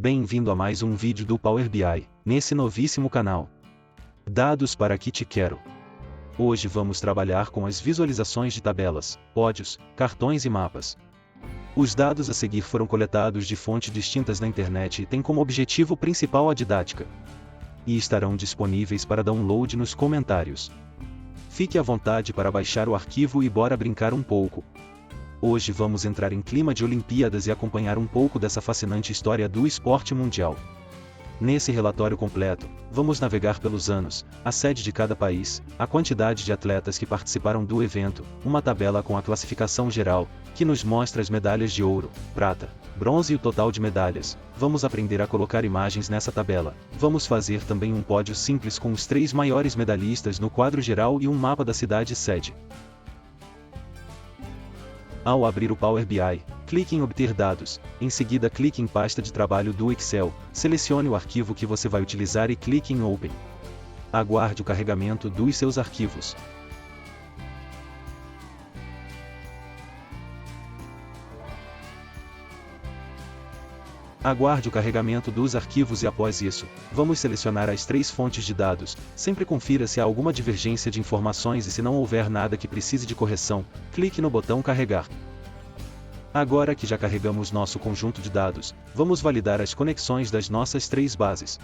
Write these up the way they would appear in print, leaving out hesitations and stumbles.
Bem-vindo a mais um vídeo do Power BI, nesse novíssimo canal. Dados para que te quero. Hoje vamos trabalhar com as visualizações de tabelas, pódios, cartões e mapas. Os dados a seguir foram coletados de fontes distintas na internet e têm como objetivo principal a didática. E estarão disponíveis para download nos comentários. Fique à vontade para baixar o arquivo e bora brincar um pouco. Hoje vamos entrar em clima de Olimpíadas e acompanhar um pouco dessa fascinante história do esporte mundial. Nesse relatório completo, vamos navegar pelos anos, a sede de cada país, a quantidade de atletas que participaram do evento, uma tabela com a classificação geral, que nos mostra as medalhas de ouro, prata, bronze e o total de medalhas. Vamos aprender a colocar imagens nessa tabela. Vamos fazer também um pódio simples com os 3 maiores medalhistas no quadro geral e um mapa da cidade sede. Ao abrir o Power BI, clique em Obter dados, em seguida clique em Pasta de trabalho do Excel, selecione o arquivo que você vai utilizar e clique em Open. Aguarde o carregamento dos seus arquivos. Aguarde o carregamento dos arquivos e após isso, vamos selecionar as 3 fontes de dados. Sempre confira se há alguma divergência de informações e se não houver nada que precise de correção, clique no botão Carregar. Agora que já carregamos nosso conjunto de dados, vamos validar as conexões das nossas 3 bases.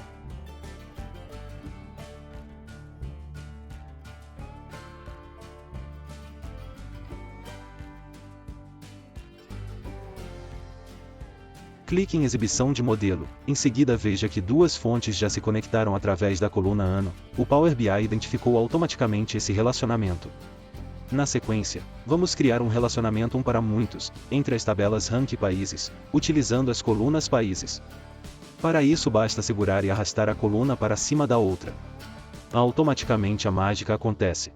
Clique em Exibição de modelo, em seguida veja que 2 fontes já se conectaram através da coluna Ano. O Power BI identificou automaticamente esse relacionamento. Na sequência, vamos criar um relacionamento para muitos, entre as tabelas Rank e Países, utilizando as colunas Países. Para isso basta segurar e arrastar a coluna para cima da outra. Automaticamente a mágica acontece.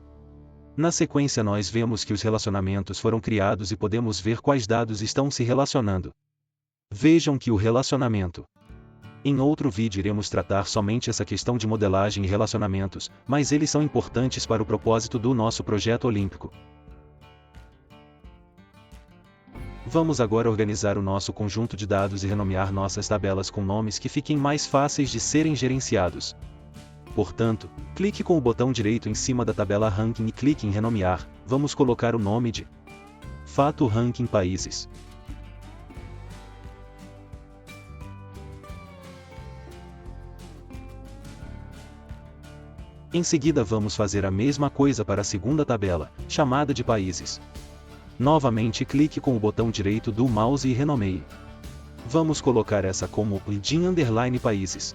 Na sequência nós vemos que os relacionamentos foram criados e podemos ver quais dados estão se relacionando. Vejam que o relacionamento. Em outro vídeo iremos tratar somente essa questão de modelagem e relacionamentos, mas eles são importantes para o propósito do nosso projeto olímpico. Vamos agora organizar o nosso conjunto de dados e renomear nossas tabelas com nomes que fiquem mais fáceis de serem gerenciados. Portanto, clique com o botão direito em cima da tabela Ranking e clique em Renomear. Vamos colocar o nome de Fato Ranking Países. Em seguida vamos fazer a mesma coisa para a segunda tabela, chamada de Países. Novamente clique com o botão direito do mouse e renomeie. Vamos colocar essa como Países.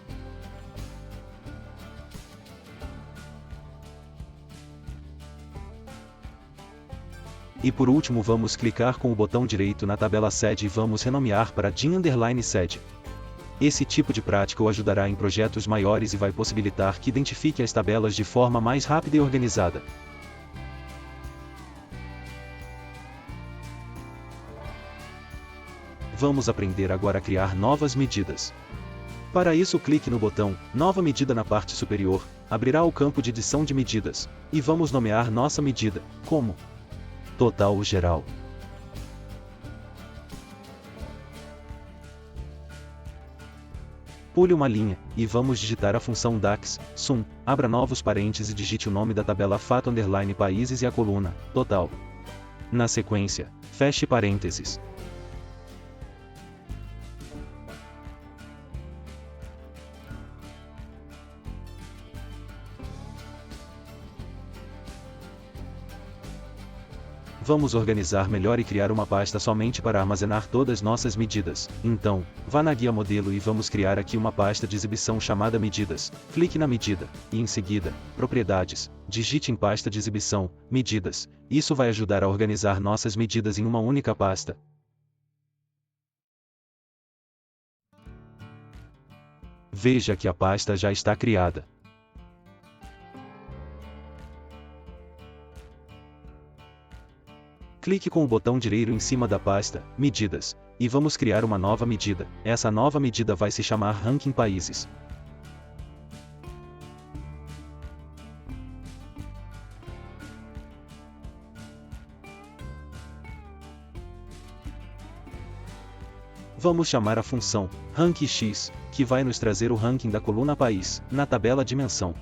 E por último vamos clicar com o botão direito na tabela Sede e vamos renomear para Sede. Esse tipo de prática o ajudará em projetos maiores e vai possibilitar que identifique as tabelas de forma mais rápida e organizada. Vamos aprender agora a criar novas medidas. Para isso clique no botão Nova Medida na parte superior, abrirá o campo de edição de medidas, e vamos nomear nossa medida, como Total Geral. Pule uma linha, e vamos digitar a função DAX, sum, abra novos parênteses e digite o nome da tabela Fato Países e a coluna, Total. Na sequência, feche parênteses. Vamos organizar melhor e criar uma pasta somente para armazenar todas nossas medidas. Então, vá na guia modelo e vamos criar aqui uma pasta de exibição chamada Medidas. Clique na medida, e em seguida, Propriedades, digite em pasta de exibição, Medidas. Isso vai ajudar a organizar nossas medidas em uma única pasta. Veja que a pasta já está criada. Clique com o botão direito em cima da pasta, Medidas, e vamos criar uma nova medida. Essa nova medida vai se chamar Ranking Países. Vamos chamar a função rankX, que vai nos trazer o ranking da coluna país, na tabela dimensão.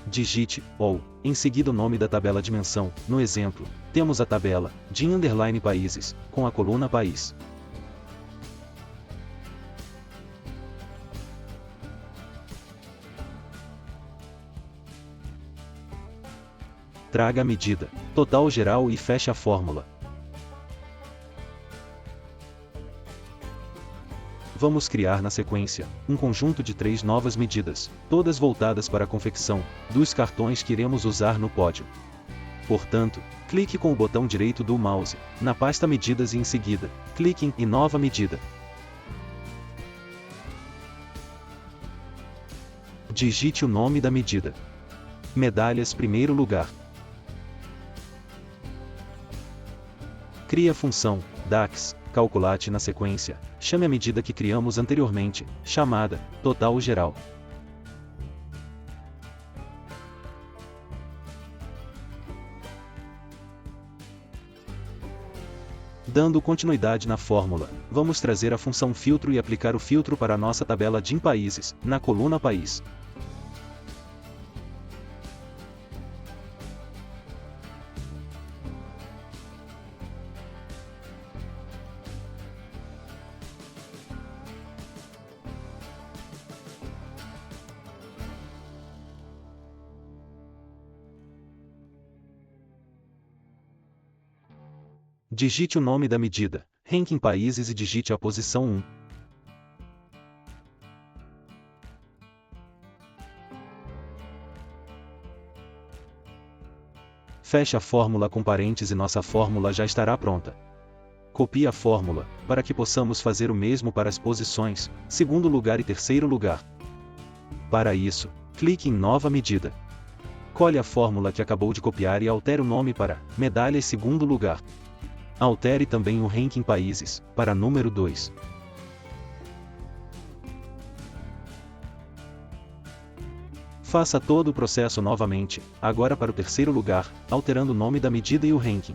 Digite, ou, em seguida o nome da tabela dimensão. No exemplo, temos a tabela, de underline países, com a coluna país. Traga a medida total geral e feche a fórmula. Vamos criar na sequência um conjunto de 3 novas medidas, todas voltadas para a confecção dos cartões que iremos usar no pódio. Portanto, clique com o botão direito do mouse na pasta Medidas e em seguida, clique em Nova medida. Digite o nome da medida. Medalhas primeiro lugar. Crie a função DAX, calculate na sequência, chame a medida que criamos anteriormente, chamada total geral. Dando continuidade na fórmula, vamos trazer a função filtro e aplicar o filtro para a nossa tabela de países, na coluna país. Digite o nome da medida, ranking países e digite a posição 1. Feche a fórmula com parênteses e nossa fórmula já estará pronta. Copie a fórmula, para que possamos fazer o mesmo para as posições, segundo lugar e terceiro lugar. Para isso, clique em Nova medida. Colhe a fórmula que acabou de copiar e altere o nome para Medalhas segundo lugar. Altere também o ranking países, para número 2. Faça todo o processo novamente, agora para o terceiro lugar, alterando o nome da medida e o ranking.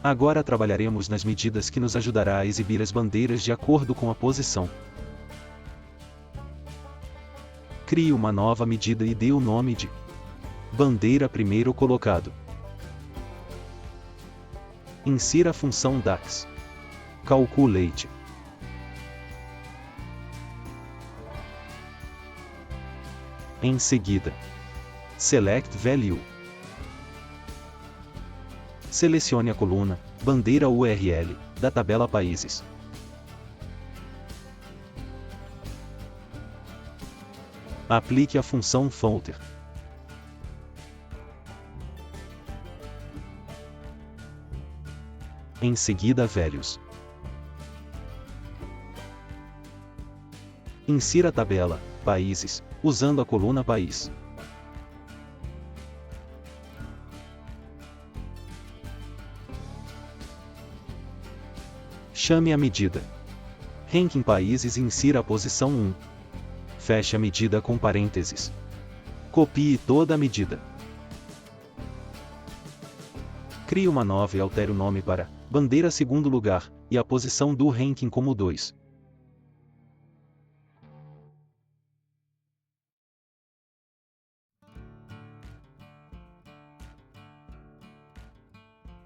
Agora trabalharemos nas medidas que nos ajudará a exibir as bandeiras de acordo com a posição. Crie uma nova medida e dê o nome de bandeira primeiro colocado. Insira a função DAX. Calculate. Em seguida, Select Value. Selecione a coluna Bandeira URL da tabela Países. Aplique a função Filter. Em seguida, Values. Insira a tabela Países, usando a coluna País. Chame a medida Ranking Países e insira a posição 1. Feche a medida com parênteses. Copie toda a medida. Crie uma nova e altere o nome para Bandeira segundo lugar, e a posição do ranking como 2.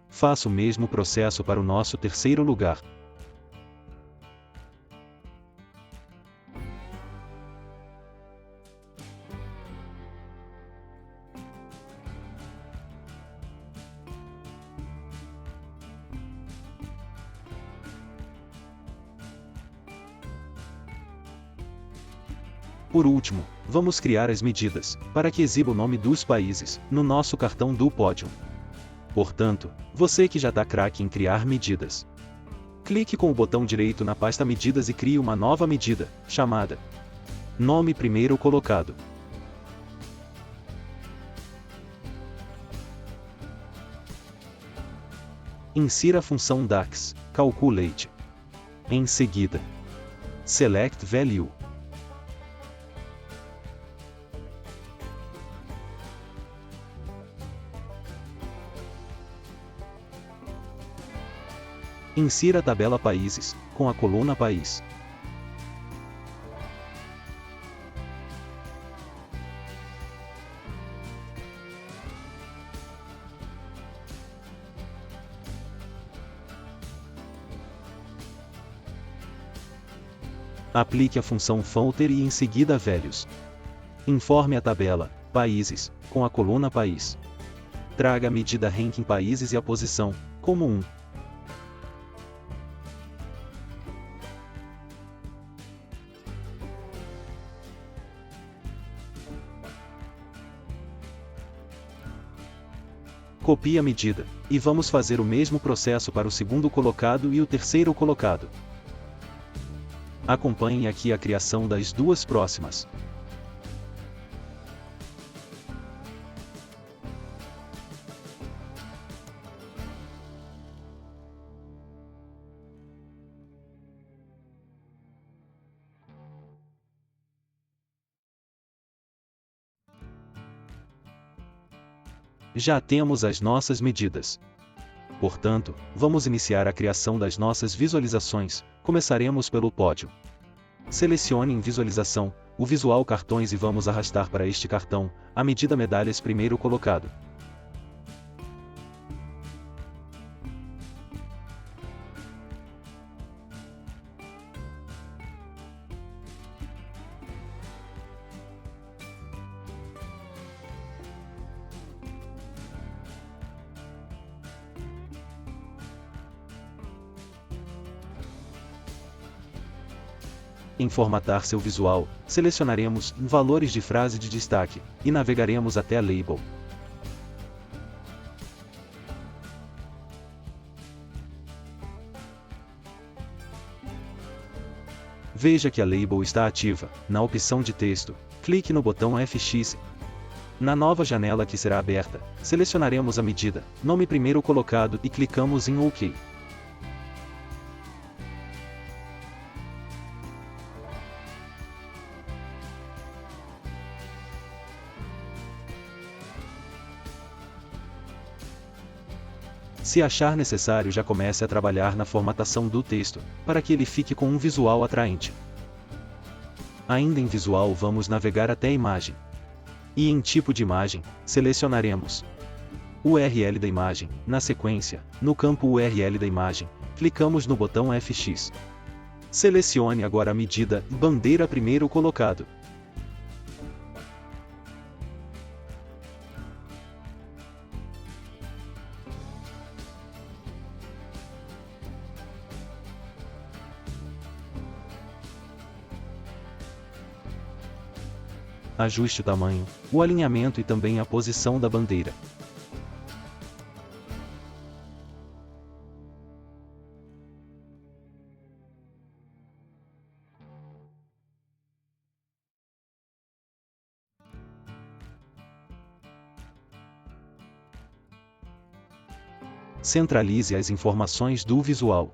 Faça o mesmo processo para o nosso terceiro lugar. Por último, vamos criar as medidas, para que exiba o nome dos países, no nosso cartão do pódio. Portanto, você que já está craque em criar medidas. Clique com o botão direito na pasta Medidas e crie uma nova medida, chamada Nome primeiro colocado. Insira a função DAX, Calculate. Em seguida, Select Value. Insira a tabela Países, com a coluna País. Aplique a função filter e em seguida velhos. Informe a tabela Países, com a coluna País. Traga a medida Ranking Países e a posição, como 1. Copie a medida, e vamos fazer o mesmo processo para o segundo colocado e o terceiro colocado. Acompanhe aqui a criação das duas próximas. Já temos as nossas medidas. Portanto, vamos iniciar a criação das nossas visualizações. Começaremos pelo pódio. Selecione em Visualização, o visual Cartões e vamos arrastar para este cartão, a medida Medalhas primeiro colocado. Em formatar seu visual, selecionaremos valores de frase de destaque, e navegaremos até a label. Veja que a label está ativa. Na opção de texto, clique no botão FX. Na nova janela que será aberta, selecionaremos a medida, nome primeiro colocado e clicamos em OK. Se achar necessário, já comece a trabalhar na formatação do texto, para que ele fique com um visual atraente. Ainda em visual, vamos navegar até a imagem. E em tipo de imagem, selecionaremos o URL da imagem. Na sequência, no campo URL da imagem, clicamos no botão FX. Selecione agora a medida bandeira primeiro colocado. Ajuste o tamanho, o alinhamento e também a posição da bandeira. Centralize as informações do visual.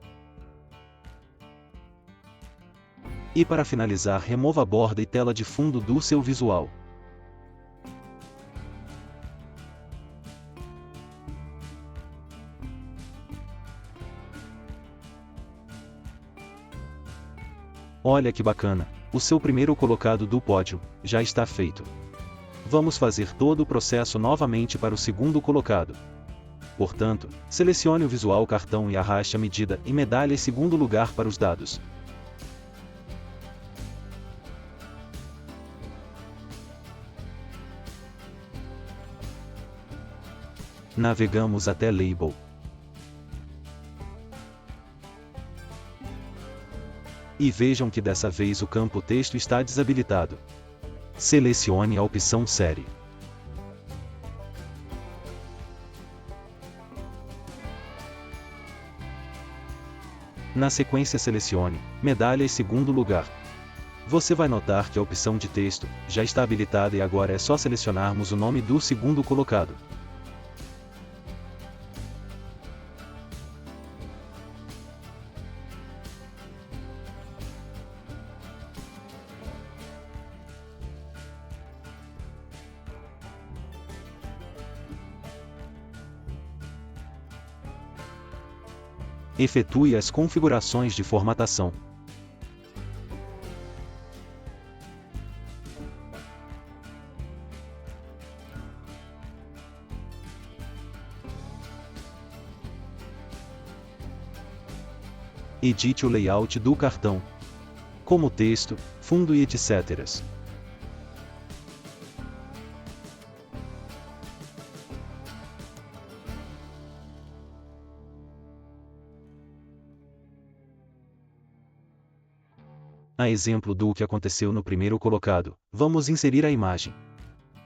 E para finalizar, remova a borda e tela de fundo do seu visual. Olha que bacana, o seu primeiro colocado do pódio já está feito. Vamos fazer todo o processo novamente para o segundo colocado. Portanto, selecione o visual cartão e arraste a medida e medalha em segundo lugar para os dados. Navegamos até Label. E vejam que dessa vez o campo texto está desabilitado. Selecione a opção Série. Na sequência selecione Medalha em segundo lugar. Você vai notar que a opção de texto já está habilitada e agora é só selecionarmos o nome do segundo colocado. Efetue as configurações de formatação. Edite o layout do cartão, como texto, fundo e etc. A exemplo do que aconteceu no primeiro colocado, vamos inserir a imagem.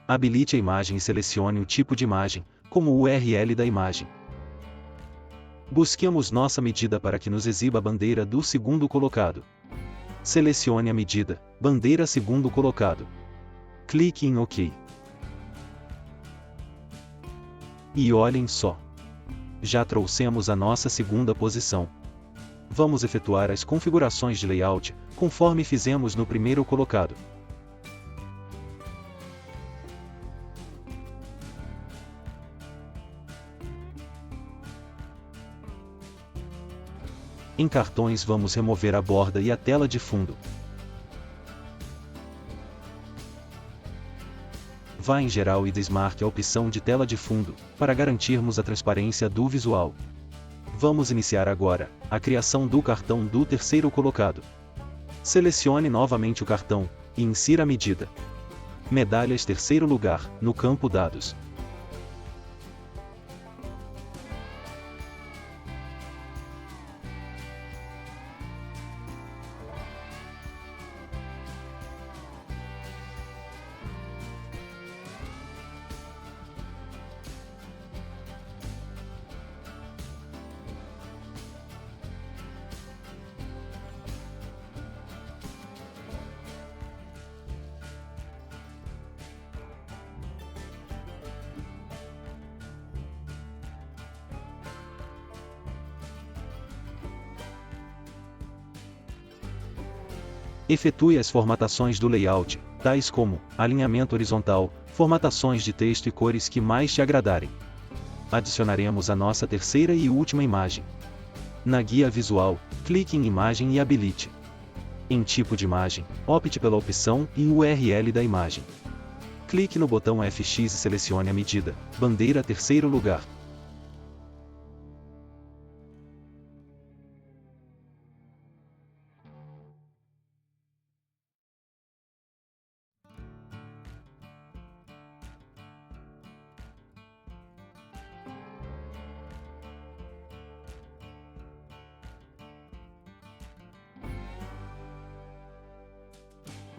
Habilite a imagem e selecione o tipo de imagem, como o URL da imagem. Busquemos nossa medida para que nos exiba a bandeira do segundo colocado. Selecione a medida, bandeira segundo colocado. Clique em OK. E olhem só! Já trouxemos a nossa segunda posição. Vamos efetuar as configurações de layout, conforme fizemos no primeiro colocado. Em cartões vamos remover a borda e a tela de fundo. Vá em geral e desmarque a opção de tela de fundo, para garantirmos a transparência do visual. Vamos iniciar agora a criação do cartão do terceiro colocado. Selecione novamente o cartão, e insira a medida. Medalhas terceiro lugar, no campo Dados. Efetue as formatações do layout, tais como alinhamento horizontal, formatações de texto e cores que mais te agradarem. Adicionaremos a nossa terceira e última imagem. Na guia visual, clique em Imagem e habilite. Em tipo de imagem, opte pela opção e URL da imagem. Clique no botão FX e selecione a medida, bandeira terceiro lugar.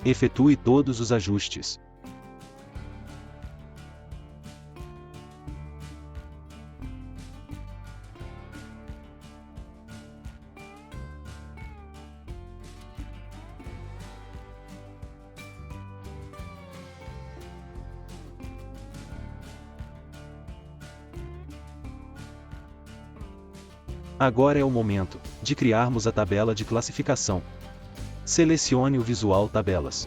Efetue todos os ajustes. Agora é o momento de criarmos a tabela de classificação. Selecione o visual Tabelas.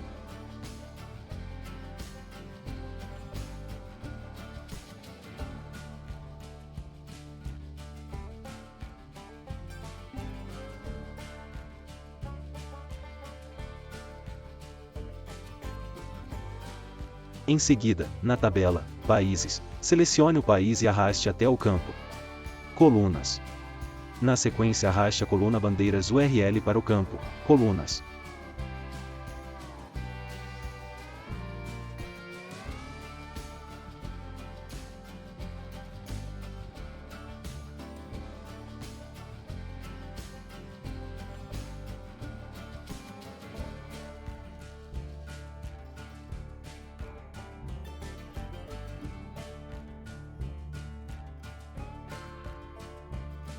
Em seguida, na tabela Países, selecione o país e arraste até o campo Colunas. Na sequência, arraste a coluna Bandeiras URL para o campo Colunas.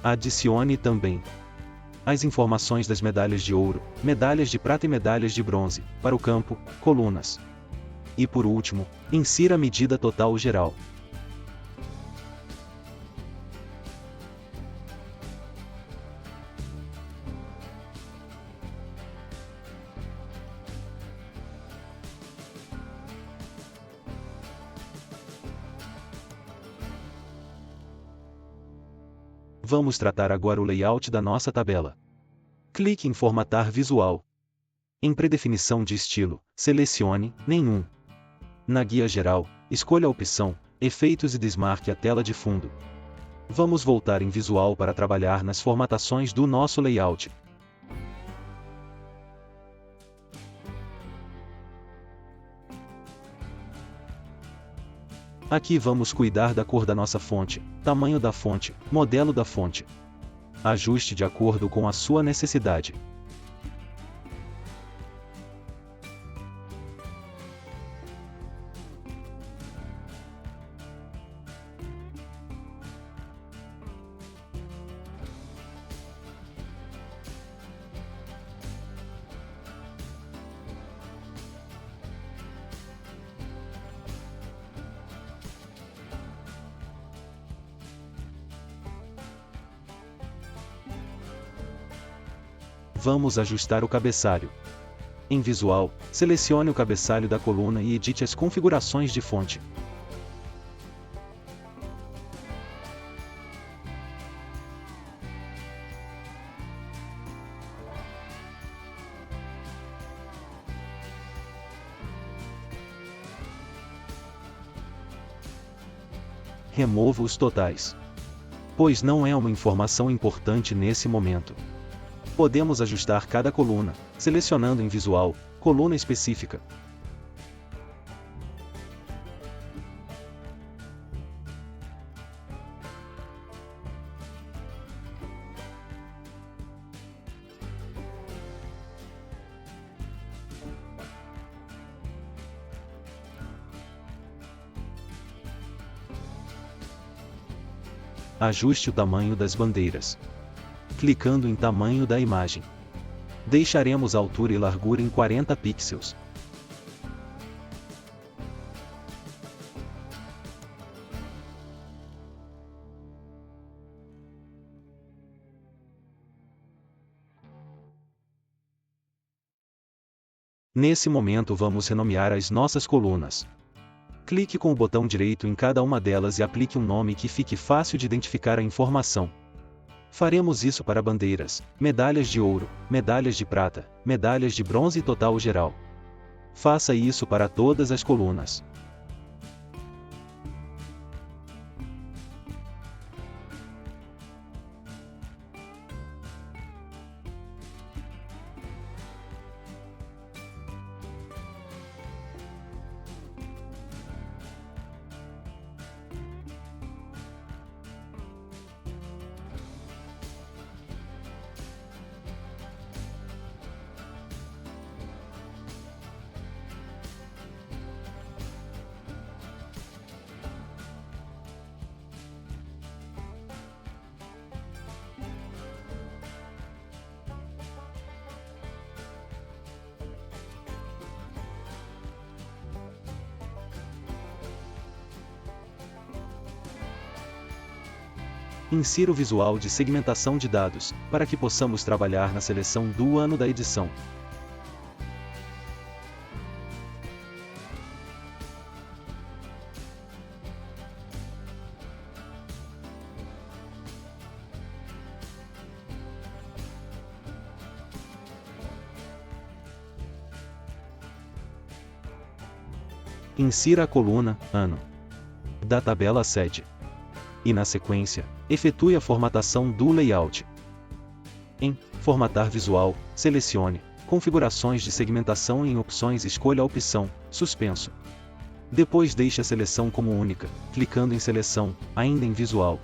Adicione também as informações das medalhas de ouro, medalhas de prata e medalhas de bronze, para o campo Colunas. E por último, insira a medida total geral. Vamos tratar agora o layout da nossa tabela. Clique em Formatar Visual. Em Predefinição de estilo, selecione Nenhum. Na guia geral, escolha a opção Efeitos e desmarque a tela de fundo. Vamos voltar em Visual para trabalhar nas formatações do nosso layout. Aqui vamos cuidar da cor da nossa fonte, tamanho da fonte, modelo da fonte. Ajuste de acordo com a sua necessidade. Vamos ajustar o cabeçalho. Em Visual, selecione o cabeçalho da coluna e edite as configurações de fonte. Remova os totais, pois não é uma informação importante nesse momento. Podemos ajustar cada coluna, selecionando em Visual, coluna específica. Ajuste o tamanho das bandeiras. Clicando em Tamanho da imagem. Deixaremos a altura e largura em 40 pixels. Nesse momento vamos renomear as nossas colunas. Clique com o botão direito em cada uma delas e aplique um nome que fique fácil de identificar a informação. Faremos isso para bandeiras, medalhas de ouro, medalhas de prata, medalhas de bronze e total geral. Faça isso para todas as colunas. Insira o visual de segmentação de dados, para que possamos trabalhar na seleção do ano da edição. Insira a coluna Ano da tabela sede. E na sequência, efetue a formatação do layout. Em Formatar Visual, selecione Configurações de segmentação e em Opções escolha a opção Suspenso. Depois deixe a seleção como única, clicando em Seleção, ainda em Visual.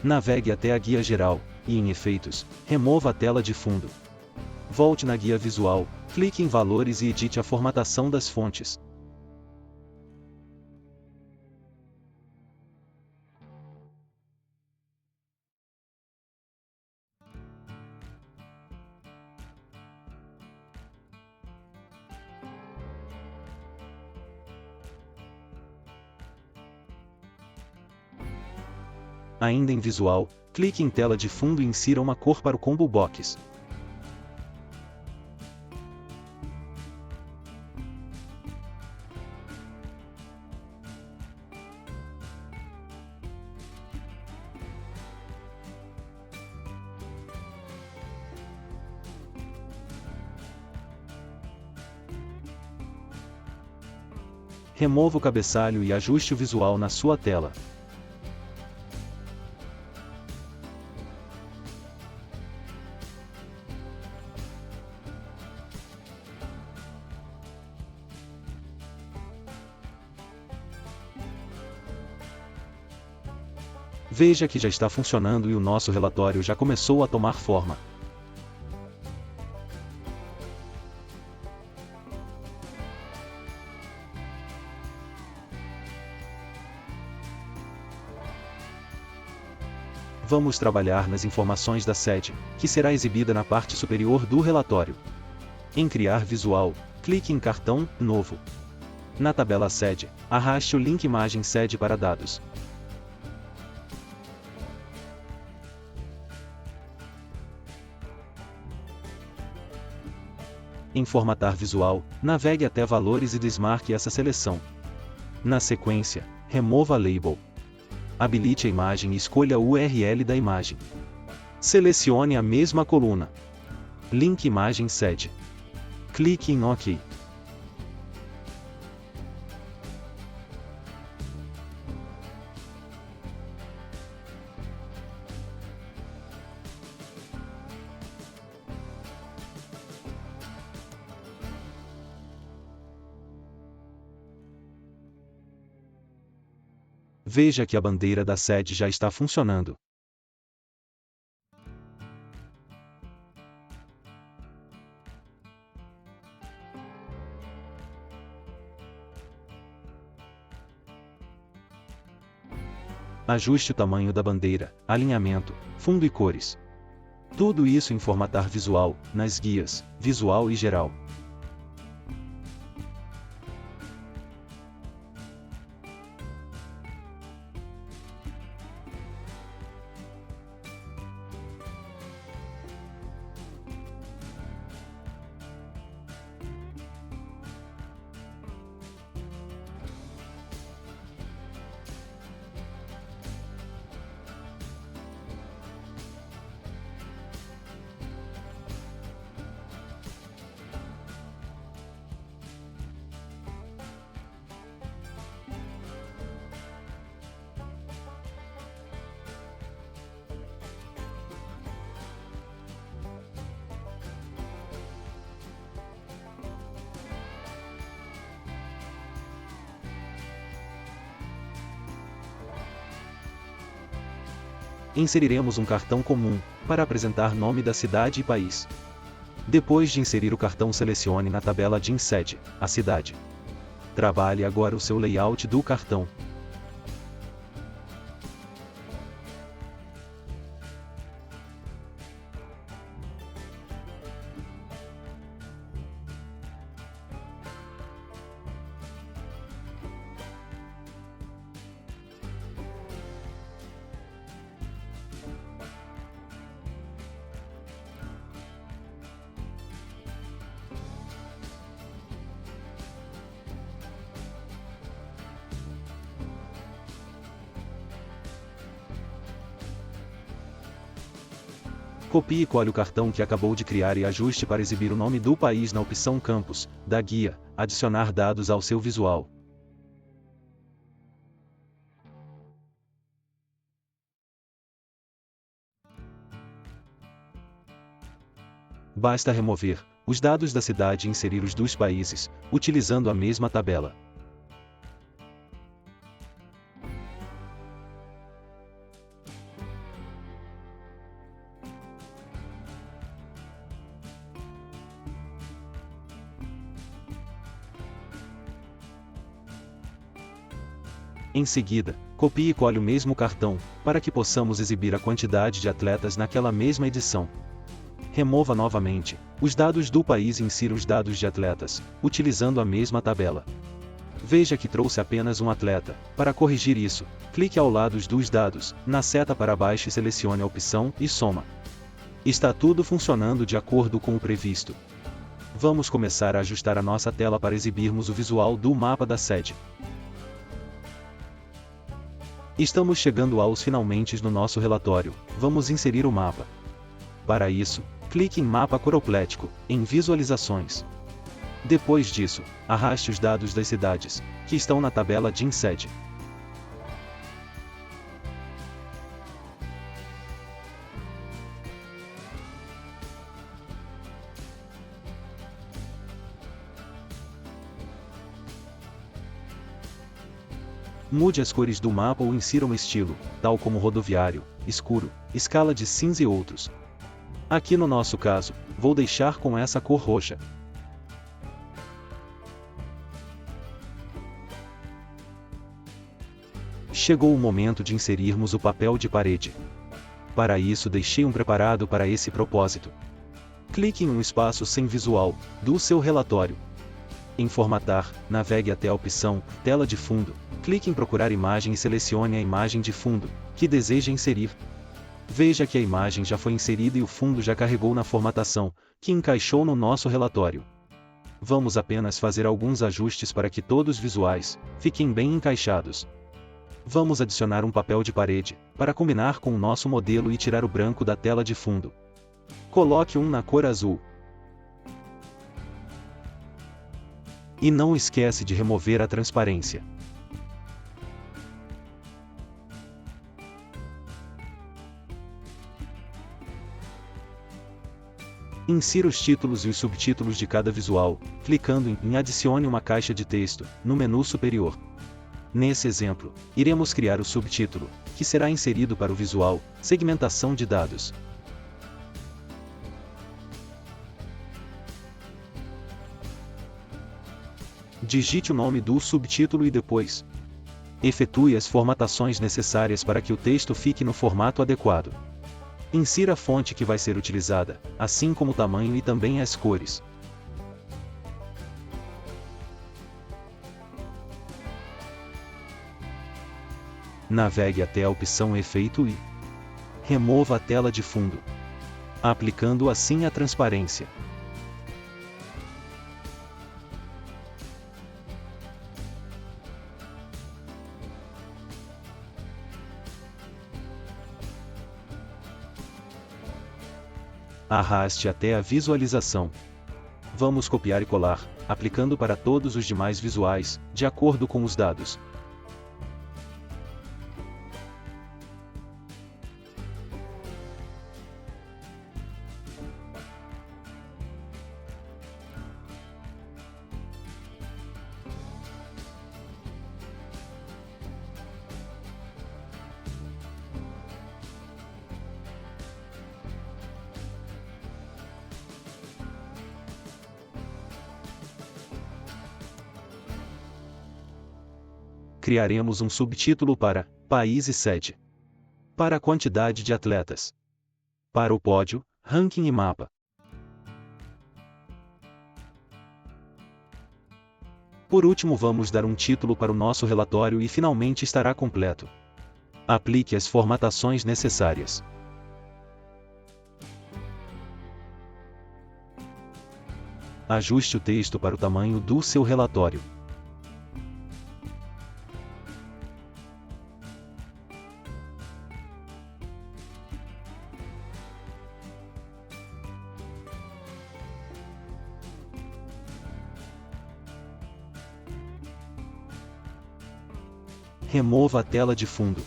Navegue até a guia geral, e em Efeitos, remova a tela de fundo. Volte na guia visual, clique em Valores e edite a formatação das fontes. Ainda em Visual, clique em Tela de fundo e insira uma cor para o Combo Box. Remova o cabeçalho e ajuste o visual na sua tela. Veja que já está funcionando e o nosso relatório já começou a tomar forma. Vamos trabalhar nas informações da sede, que será exibida na parte superior do relatório. Em Criar Visual, clique em Cartão Novo. Na tabela Sede, arraste o link Imagem Sede para dados. Em Formatar Visual, navegue até Valores e desmarque essa seleção. Na sequência, remova a label. Habilite a imagem e escolha o URL da imagem. Selecione a mesma coluna. Link Imagem Sede. Clique em OK. Veja que a bandeira da sede já está funcionando. Ajuste o tamanho da bandeira, alinhamento, fundo e cores. Tudo isso em Formatar Visual, nas guias, Visual e Geral. Inseriremos um cartão comum, para apresentar nome da cidade e país. Depois de inserir o cartão, selecione na tabela de Insede, a cidade. Trabalhe agora o seu layout do cartão. Copie e cole o cartão que acabou de criar e ajuste para exibir o nome do país na opção Campos, da guia, adicionar dados ao seu visual. Basta remover os dados da cidade e inserir os dos países, utilizando a mesma tabela. Em seguida, copie e cole o mesmo cartão, para que possamos exibir a quantidade de atletas naquela mesma edição. Remova novamente os dados do país e insira os dados de atletas, utilizando a mesma tabela. Veja que trouxe apenas um atleta. Para corrigir isso, clique ao lado dos dados, na seta para baixo e selecione a opção e soma. Está tudo funcionando de acordo com o previsto. Vamos começar a ajustar a nossa tela para exibirmos o visual do mapa da sede. Estamos chegando aos finalmente no nosso relatório. Vamos inserir o mapa. Para isso, clique em Mapa Coroplético, em Visualizações. Depois disso, arraste os dados das cidades, que estão na tabela de inside. Mude as cores do mapa ou insira um estilo, tal como rodoviário, escuro, escala de cinza e outros. Aqui no nosso caso, vou deixar com essa cor roxa. Chegou o momento de inserirmos o papel de parede. Para isso deixei um preparado para esse propósito. Clique em um espaço sem visual, do seu relatório. Em formatar, navegue até a opção Tela de fundo, clique em procurar imagem e selecione a imagem de fundo, que deseja inserir. Veja que a imagem já foi inserida e o fundo já carregou na formatação, que encaixou no nosso relatório. Vamos apenas fazer alguns ajustes para que todos os visuais fiquem bem encaixados. Vamos adicionar um papel de parede, para combinar com o nosso modelo e tirar o branco da tela de fundo. Coloque um na cor azul. E não esquece de remover a transparência. Insira os títulos e os subtítulos de cada visual, clicando em Adicione uma caixa de texto, no menu superior. Nesse exemplo, iremos criar o subtítulo, que será inserido para o visual Segmentação de dados. Digite o nome do subtítulo e depois efetue as formatações necessárias para que o texto fique no formato adequado. Insira a fonte que vai ser utilizada, assim como o tamanho e também as cores. Navegue até a opção Efeito e remova a tela de fundo, aplicando assim a transparência. Arraste até a visualização. Vamos copiar e colar, aplicando para todos os demais visuais, de acordo com os dados. Criaremos um subtítulo para País e Sede. Para a quantidade de atletas. Para o pódio, ranking e mapa. Por último, vamos dar um título para o nosso relatório e finalmente estará completo. Aplique as formatações necessárias. Ajuste o texto para o tamanho do seu relatório. Remova a tela de fundo.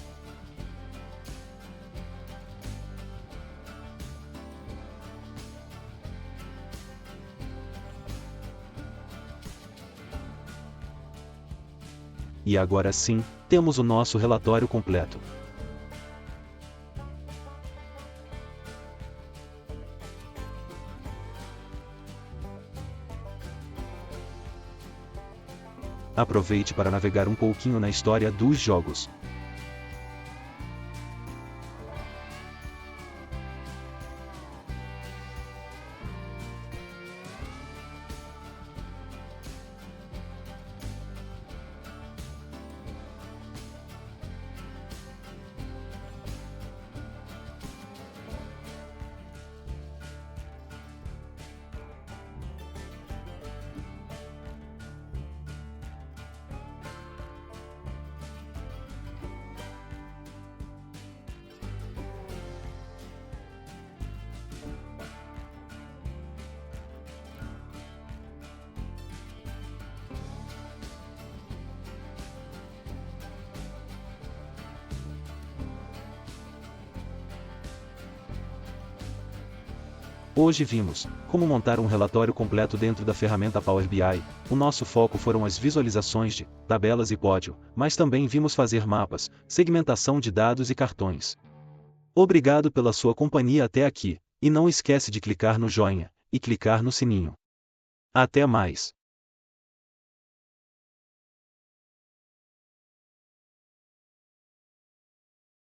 E agora sim, temos o nosso relatório completo. Aproveite para navegar um pouquinho na história dos jogos. Hoje vimos como montar um relatório completo dentro da ferramenta Power BI. O nosso foco foram as visualizações de tabelas e pódio, mas também vimos fazer mapas, segmentação de dados e cartões. Obrigado pela sua companhia até aqui, e não esquece de clicar no joinha e clicar no sininho. Até mais!